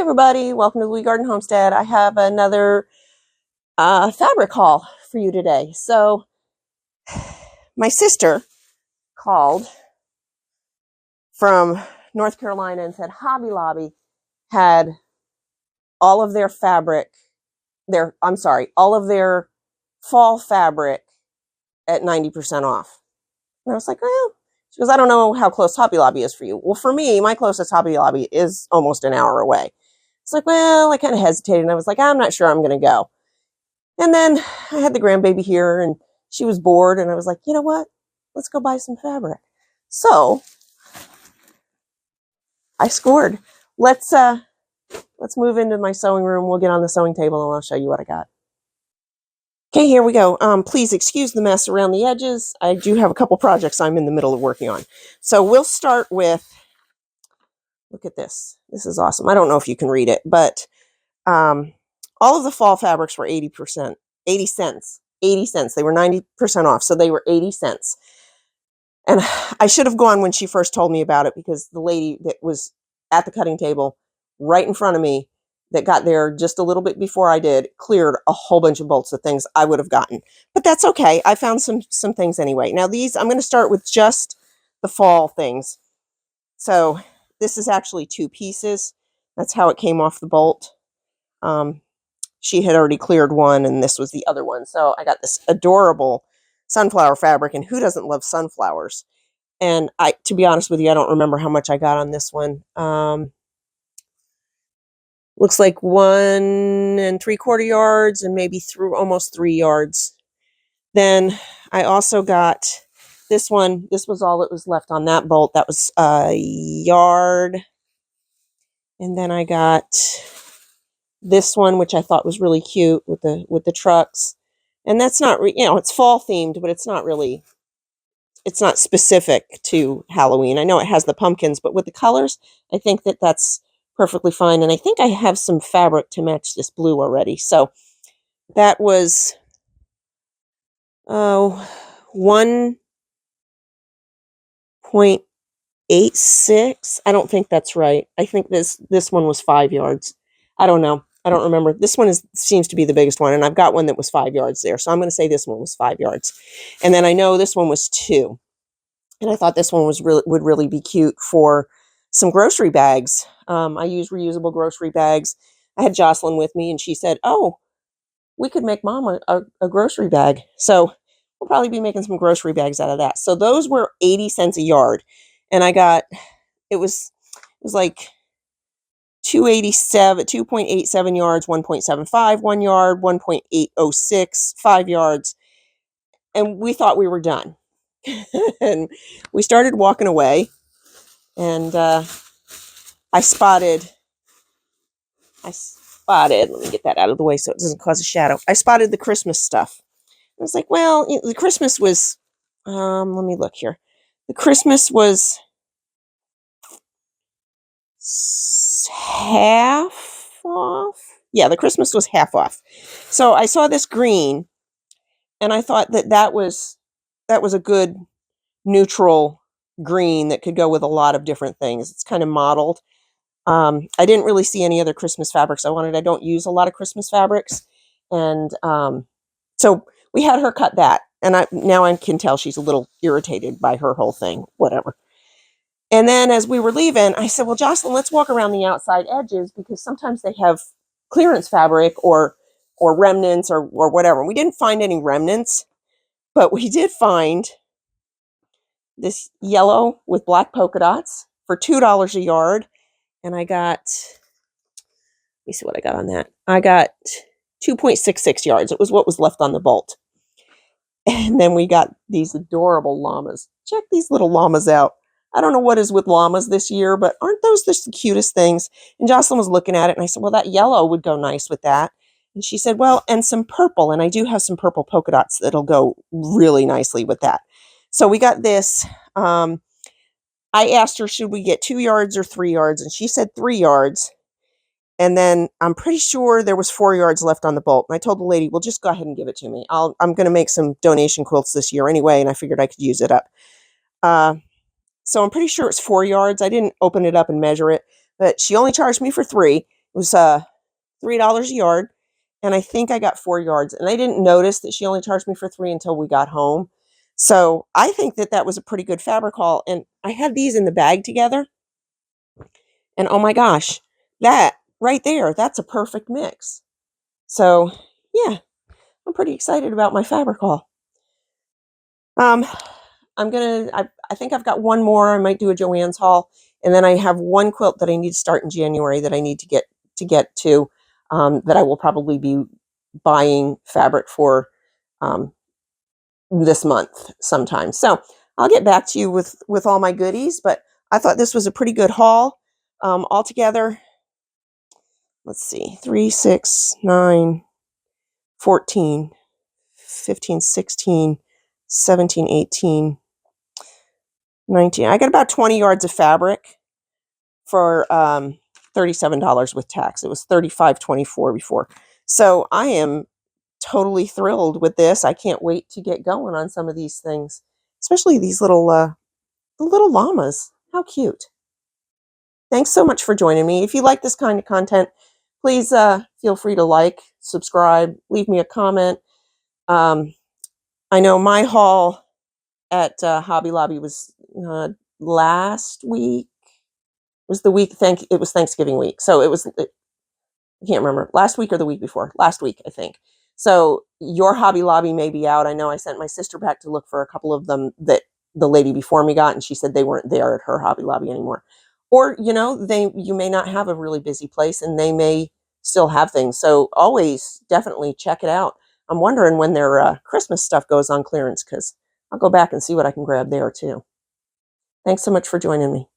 everybody, welcome to the Lee Garden Homestead. I have another fabric haul for you today. So my sister called from North Carolina and said Hobby Lobby had all of their fabric, all of their fall fabric at 90% off. And I was like, well, she goes, I don't know how close Hobby Lobby is for you. Well, for me, my closest Hobby Lobby is almost an hour away. It's like, well, I kind of hesitated and I was like, I'm not sure I'm going to go. And then I had the grandbaby here and she was bored and I was like, you know what? Let's go buy some fabric. So I scored. Let's move into my sewing room. We'll get on the sewing table and I'll show you what I got. Okay, here we go. Please excuse the mess around the edges. I do have a couple projects I'm in the middle of working on. So we'll start with, look at this. This is awesome. I don't know if you can read it, but all of the fall fabrics were 80 cents. 80 cents. They were 90% off, so they were 80 cents. And I should have gone when she first told me about it because the lady that was at the cutting table right in front of me that got there just a little bit before I did cleared a whole bunch of bolts of things I would have gotten. But that's okay. I found some things anyway. Now these, I'm going to start with just the fall things. So this is actually 2 pieces. That's how it came off the bolt. She had already cleared one and this was the other one. So I got this adorable sunflower fabric, and who doesn't love sunflowers? And to be honest with you, I don't remember how much I got on this one. Looks like 1 3/4 yards and maybe through almost 3 yards. Then I also got this one. This was all that was left on that bolt. That was a yard. And then I got this one, which I thought was really cute with the trucks. And that's not, it's fall themed, but it's not specific to Halloween. I know it has the pumpkins, but with the colors, I think that that's perfectly fine. And I think I have some fabric to match this blue already. So that was 1.86. I don't think that's right. I think this one was 5 yards. I don't know. I don't remember. This one seems to be the biggest one, and I've got one that was 5 yards there. So I'm going to say this one was 5 yards. And then I know this one was 2. And I thought this one would really be cute for some grocery bags. I use reusable grocery bags. I had Jocelyn with me, and she said, oh, we could make Mom a grocery bag. So we'll probably be making some grocery bags out of that. So those were 80 cents a yard. And I got, it was like 2.87 yards, 1.75 1 yard, 1.806 5 yards. And we thought we were done. And we started walking away, and I spotted, let me get that out of the way so it doesn't cause a shadow. I spotted the Christmas stuff. I was like, well, the Christmas was, let me look here. The Christmas was half off. Yeah, the Christmas was half off. So I saw this green, and I thought that was a good neutral green that could go with a lot of different things. It's kind of mottled. I didn't really see any other Christmas fabrics I wanted. I don't use a lot of Christmas fabrics. And so we had her cut that. And now I can tell she's a little irritated by her whole thing, whatever. And then as we were leaving, I said, well, Jocelyn, let's walk around the outside edges because sometimes they have clearance fabric or remnants or whatever. We didn't find any remnants, but we did find this yellow with black polka dots for $2 a yard. And I got, let me see what I got on that. I got 2.66 yards. It was what was left on the bolt. And then we got these adorable llamas. Check these little llamas out. I don't know what is with llamas this year, but aren't those just the cutest things? And Jocelyn was looking at it, and I said, well, that yellow would go nice with that. And she said, well, and some purple. And I do have some purple polka dots that'll go really nicely with that. So we got this. I asked her, should we get 2 yards or 3 yards? And she said 3 yards. And then I'm pretty sure there was 4 yards left on the bolt. And I told the lady, well, just go ahead and give it to me. I'm going to make some donation quilts this year anyway. And I figured I could use it up. So I'm pretty sure it's 4 yards. I didn't open it up and measure it, but she only charged me for 3. was $3 a yard, and I think I got 4 yards, and I didn't notice that she only charged me for 3 until we got home. So, I think that that was a pretty good fabric haul, and I had these in the bag together, and oh my gosh, that right there, that's a perfect mix. So, yeah, I'm pretty excited about my fabric haul. Um, I think I've got one more. I might do a Joann's haul, and then I have one quilt that I need to start in January that I need to get to, that I will probably be buying fabric for, um, this month sometime. So I'll get back to you with all my goodies, but I thought this was a pretty good haul. Altogether, let's see, 3, 6, 9, 14, 15, 16, 17, 18, 19. I got about 20 yards of fabric for $37 with tax. It was $35.24 before. So I am totally thrilled with this. I can't wait to get going on some of these things, especially these the little llamas. How cute. Thanks so much for joining me. If you like this kind of content, please feel free to like, subscribe, leave me a comment. Um, I know my haul at Hobby Lobby was last week. It was the week it was Thanksgiving week. So I can't remember, last week or the week before. Last week, I think. So your Hobby Lobby may be out. I know I sent my sister back to look for a couple of them that the lady before me got, and she said they weren't there at her Hobby Lobby anymore. Or, you may not have a really busy place and they may still have things. So always definitely check it out. I'm wondering when their Christmas stuff goes on clearance, because I'll go back and see what I can grab there too. Thanks so much for joining me.